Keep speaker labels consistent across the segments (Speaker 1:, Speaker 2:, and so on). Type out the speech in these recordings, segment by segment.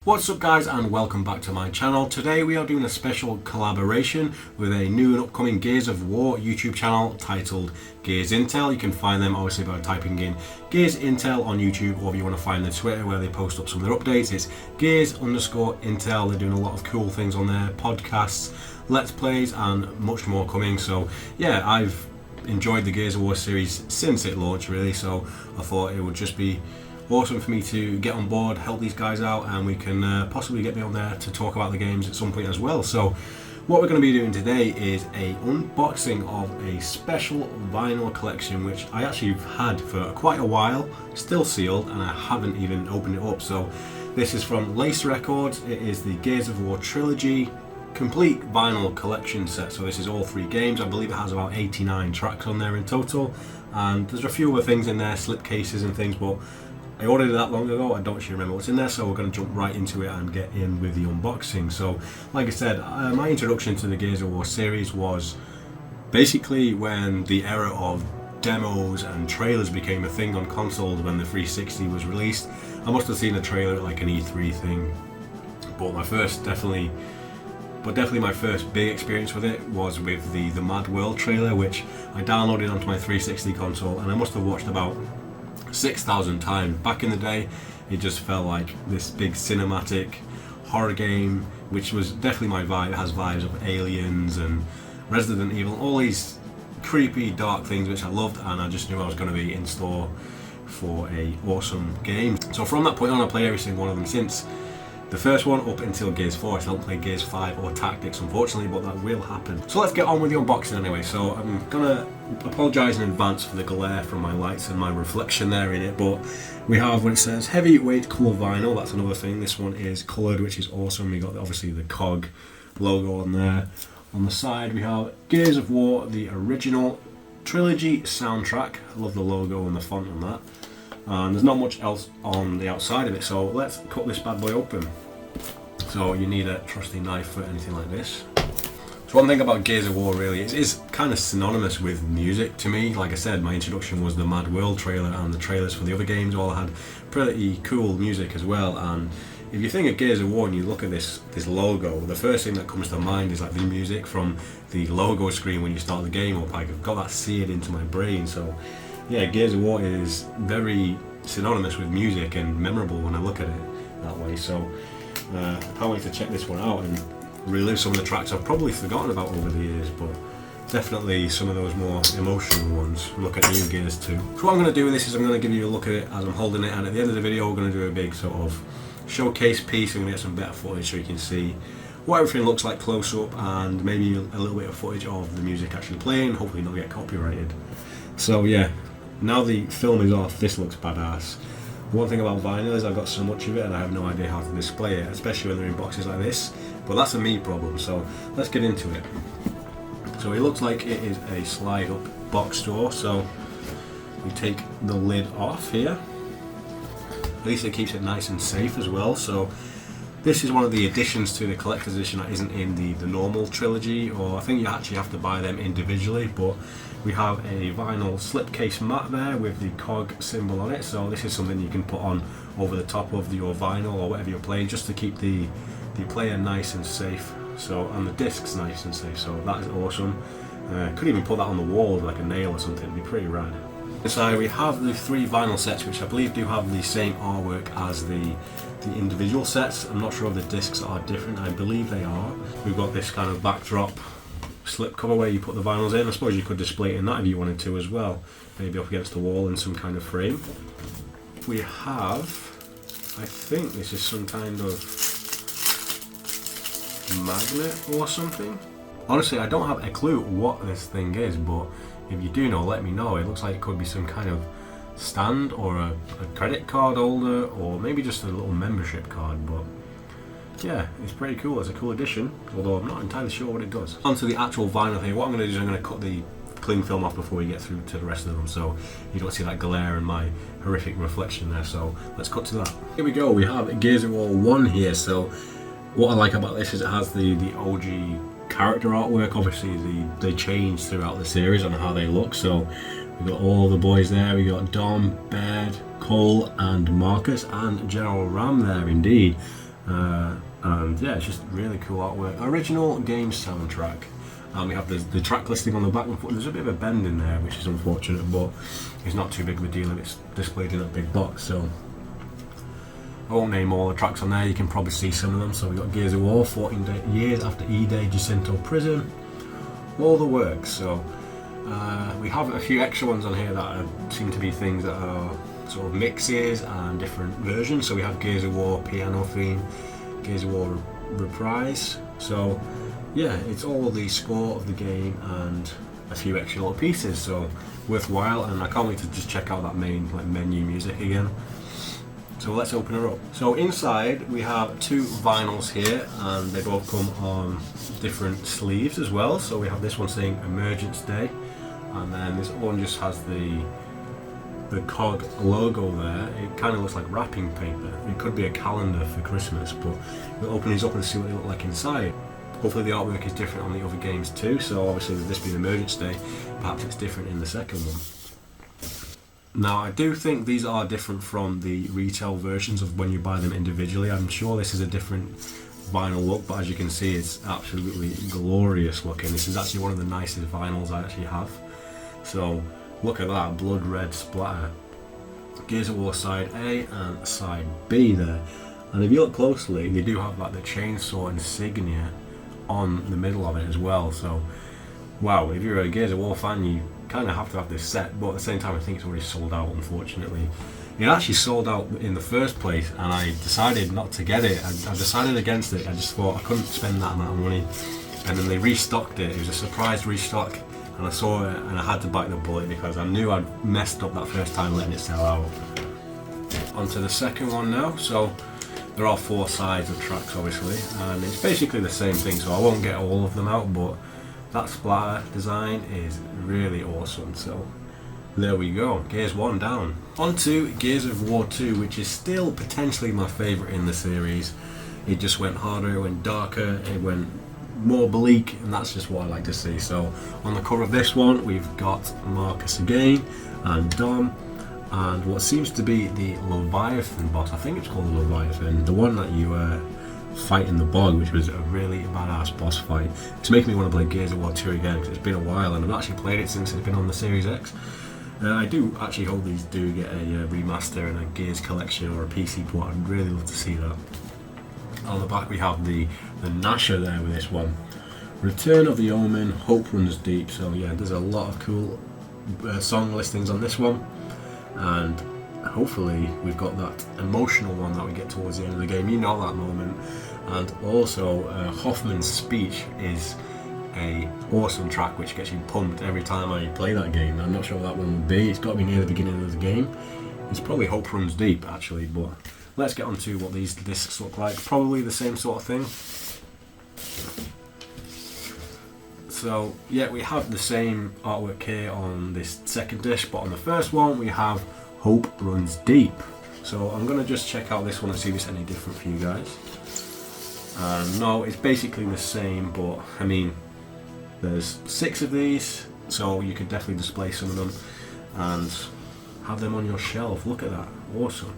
Speaker 1: What's up guys, and welcome back to my channel. Today we are doing a special collaboration with a new and upcoming Gears of War YouTube channel titled Gears Intel. You can find them obviously by typing in Gears Intel on YouTube, or if you want to find their Twitter where they post up some of their updates, it's Gears_Intel. They're doing a lot of cool things on there, podcasts, let's plays and much more coming. So yeah, I've enjoyed the Gears of War series since it launched really, so I thought it would just be awesome for me to get on board, help these guys out, and we can possibly get me on there to talk about the games at some point as well. So what we're going to be doing today is a unboxing of a special vinyl collection which I actually had for quite a while, still sealed, and I haven't even opened it up. So this is from Lace Records. It is the Gears of War Trilogy complete vinyl collection set. So this is all 3 games. I believe it has about 89 tracks on there in total, and there's a few other things in there, slipcases and things, but I ordered it that long ago, I don't actually remember what's in there, so we're going to jump right into it and get in with the unboxing. So, like I said, my introduction to the Gears of War series was basically when the era of demos and trailers became a thing on consoles when the 360 was released. I must have seen a trailer at like an E3 thing, but definitely my first big experience with it was with the Mad World trailer, which I downloaded onto my 360 console, and I must have watched about 6,000 times. Back in the day, it just felt like this big cinematic horror game, which was definitely my vibe. It has vibes of Aliens and Resident Evil, all these creepy, dark things which I loved, and I just knew I was going to be in store for a awesome game. So from that point on, I played every single one of them since the first one up until Gears 4. I still don't play Gears 5 or Tactics, unfortunately, but that will happen. So let's get on with the unboxing anyway. So I'm gonna apologise in advance for the glare from my lights and my reflection there in it, but we have what it says, heavyweight colour vinyl. That's another thing. This one is coloured, which is awesome. We got obviously the COG logo on there. On the side we have Gears of War, the original Trilogy soundtrack. I love the logo and the font on that. And there's not much else on the outside of it, so let's cut this bad boy open. So you need a trusty knife for anything like this. So one thing about Gears of War really, it is kind of synonymous with music to me. Like I said, my introduction was the Mad World trailer, and the trailers for the other games all had pretty cool music as well. And if you think of Gears of War and you look at this logo, the first thing that comes to mind is like the music from the logo screen when you start the game up. I've got that seared into my brain. So yeah, Gears of War is very synonymous with music and memorable when I look at it that way. So I can't wait to check this one out and relive some of the tracks I've probably forgotten about over the years, but definitely some of those more emotional ones. Look at New Gears too. So what I'm going to do with this is I'm going to give you a look at it as I'm holding it, and at the end of the video we're going to do a big sort of showcase piece. I'm going to get some better footage so you can see what everything looks like close up, and maybe a little bit of footage of the music actually playing, hopefully not get copyrighted. So yeah, now the film is off, this looks badass. One thing about vinyl is I've got so much of it and I have no idea how to display it, especially when they're in boxes like this, but that's a me problem, so let's get into it. So it looks like it is a slide up box door, so we take the lid off here. At least it keeps it nice and safe as well. So this is one of the additions to the collector's edition that isn't in the normal trilogy, or I think you actually have to buy them individually, but we have a vinyl slipcase mat there with the COG symbol on it. So this is something you can put on over the top of your vinyl or whatever you're playing, just to keep the player nice and safe. So, and the discs nice and safe, so that is awesome. Could even put that on the wall with like a nail or something, it'd be pretty rad. So we have the 3 vinyl sets, which I believe do have the same artwork as the individual sets. I'm not sure if the discs are different, I believe they are. We've got this kind of backdrop slip cover where you put the vinyls in. I suppose you could display it in that if you wanted to as well, maybe up against the wall in some kind of frame. We have, I think this is some kind of magnet or something. Honestly, I don't have a clue what this thing is, but if you do know, let me know. It looks like it could be some kind of stand or a credit card holder, or maybe just a little membership card, but yeah, it's pretty cool. It's a cool addition, although I'm not entirely sure what it does. Onto the actual vinyl here. What I'm going to do is I'm going to cut the cling film off before we get through to the rest of them, so you don't see that glare and my horrific reflection there. So let's cut to that. Here we go. We have Gears of War 1 here. So what I like about this is it has the OG character artwork. Obviously they change throughout the series on how they look. So we've got all the boys there. We got Dom, Baird, Cole and Marcus, and General Ram there indeed. And yeah, it's just really cool artwork. Original game soundtrack. We have the track listing on the back. There's a bit of a bend in there, which is unfortunate, but it's not too big of a deal if it's displayed in a big box. So I won't name all the tracks on there, you can probably see some of them. So we've got Gears of War, 14 years after E-Day, Jacinto Prison, all the works. So we have a few extra ones on here that seem to be things that are sort of mixes and different versions. So we have Gears of War piano theme, Gears of War reprise. So yeah, it's all the score of the game and a few extra little pieces. So worthwhile, and I can't wait to just check out that main menu music again. So let's open her up. So inside we have two vinyls here, and they both come on different sleeves as well. So we have this one saying Emergence Day, and then this one just has the COG logo there. It kind of looks like wrapping paper. It could be a calendar for Christmas, but we'll open these up and see what they look like inside. Hopefully the artwork is different on the other games too, so obviously with this being Emergence Day, perhaps it's different in the second one. Now I do think these are different from the retail versions of when you buy them individually. I'm sure this is a different vinyl look, but as you can see it's absolutely glorious looking. This is actually one of the nicest vinyls I actually have. So look at that, blood red splatter. Gears of War side A and side B there. And if you look closely, they do have like the chainsaw insignia on the middle of it as well. So wow, if you're a Gears of War fan, you kind of have to have this set, but at the same time I think it's already sold out, unfortunately. It actually sold out in the first place, and I decided not to get it. I decided against it. I just thought I couldn't spend that amount of money, and then they restocked it. It was a surprise restock, and I saw it and I had to bite the bullet because I knew I'd messed up that first time letting it sell out. Onto the second one now. So there are 4 sides of tracks obviously, and it's basically the same thing, so I won't get all of them out, but that splatter design is really awesome. So there we go, Gears 1 down. On to Gears of War 2, which is still potentially my favourite in the series. It just went harder, it went darker, it went more bleak, and that's just what I like to see. So on the cover of this one we've got Marcus again and Dom, and what seems to be the Leviathan boss. I think it's called the Leviathan, the one that you fight in the bog, which was a really badass boss fight. It's making me want to play Gears of War 2 again because it's been a while and I've actually played it since it's been on the Series X. I do actually hope these do get a remaster and a Gears collection or a PC port. I'd really love to see that. On the back we have the Nasher there with this one. Return of the Omen, Hope Runs Deep. So yeah, there's a lot of cool song listings on this one, and hopefully we've got that emotional one that we get towards the end of the game. You know that moment. And also Hoffman's speech is a awesome track which gets you pumped every time I play that game. I'm not sure what that one would be. It's got to be near the beginning of the game. It's probably Hope Runs Deep actually, but let's get on to what these discs look like. Probably the same sort of thing. So yeah, we have the same artwork here on this second disc, but on the first one we have Hope Runs Deep. So I'm going to just check out this one and see if it's any different for you guys. No, it's basically the same, but I mean there's 6 of these, so you could definitely display some of them and have them on your shelf. Look at that, awesome.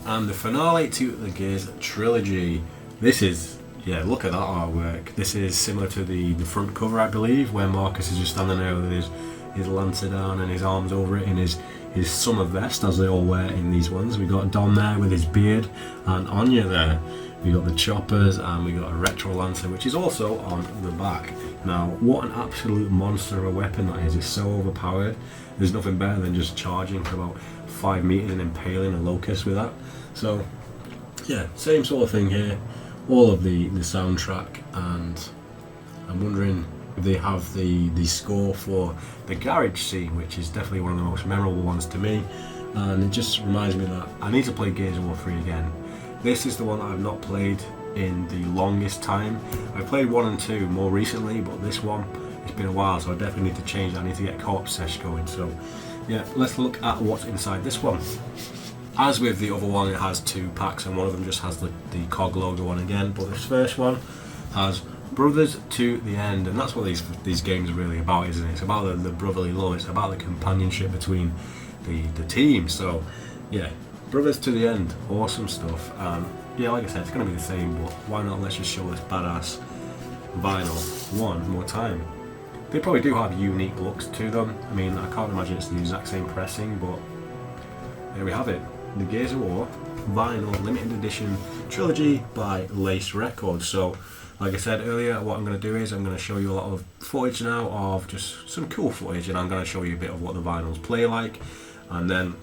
Speaker 1: And the finale to the Gears trilogy. This is, yeah, look at that artwork. This is similar to the front cover, I believe, where Marcus is just standing there with his lancer down and his arms over it in his summer vest, as they all wear in these ones. We got Dom there with his beard, and Anya there. We got the choppers, and we got a retro lancer, which is also on the back. Now, what an absolute monster of a weapon that is. It's so overpowered. There's nothing better than just charging for about 5 meters and impaling a locust with that. So yeah, same sort of thing here. All of the soundtrack, and I'm wondering if they have the score for the garage scene, which is definitely one of the most memorable ones to me. And it just reminds me that I need to play Gears of War 3 again. This is the one that I've not played in the longest time. I played 1 and 2 more recently, but this one, it's been a while, so I definitely need to change that. I need to get co-op sesh going. So yeah, let's look at what's inside this one. As with the other one, it has 2 packs, and one of them just has the COG logo on again, but this first one has Brothers to the End, and that's what these games are really about, isn't it? It's about the brotherly love, it's about the companionship between the team. So yeah, Brothers to the End, awesome stuff. yeah, like I said, it's going to be the same, but why not let's just show this badass vinyl one more time. They probably do have unique looks to them. I mean, I can't imagine it's the exact same pressing, but there we have it. The Gears of War vinyl limited edition trilogy by Lace Records. So like I said earlier, what I'm going to do is I'm going to show you a lot of footage now of just some cool footage, and I'm going to show you a bit of what the vinyls play like, and then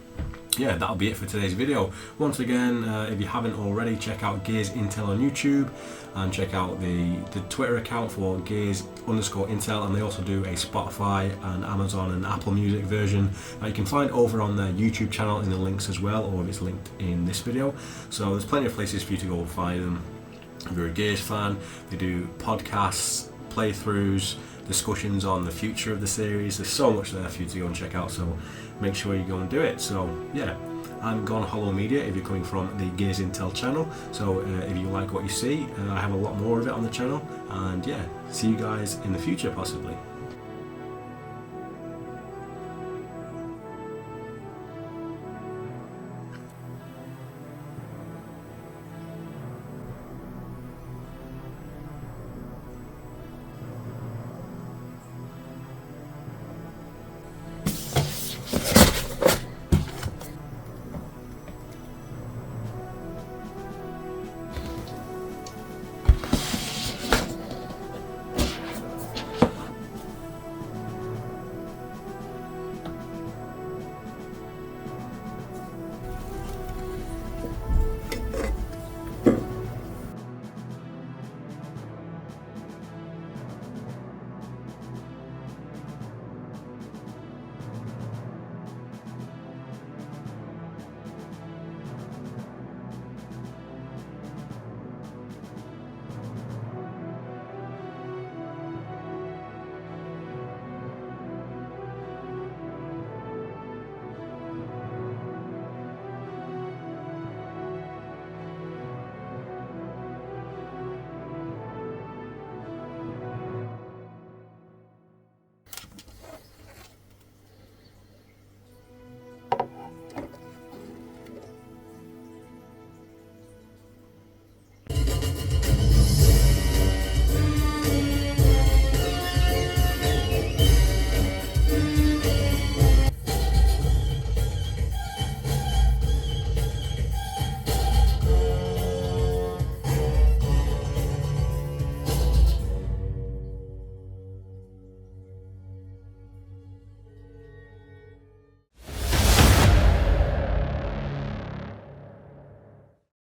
Speaker 1: yeah, that'll be it for today's video. Once again, if you haven't already, check out Gears Intel on YouTube and check out the Twitter account for Gears_Intel, and they also do a Spotify and Amazon and Apple Music version that you can find over on their YouTube channel in the links as well, or if it's linked in this video. So there's plenty of places for you to go find them. If you're a Gears fan, they do podcasts, playthroughs, discussions on the future of the series. There's so much there for you to go and check out, so make sure you go and do it. So yeah, I'm GoneHollowMedia if you're coming from the Gears Intel channel. So if you like what you see, I have a lot more of it on the channel, and yeah, see you guys in the future possibly.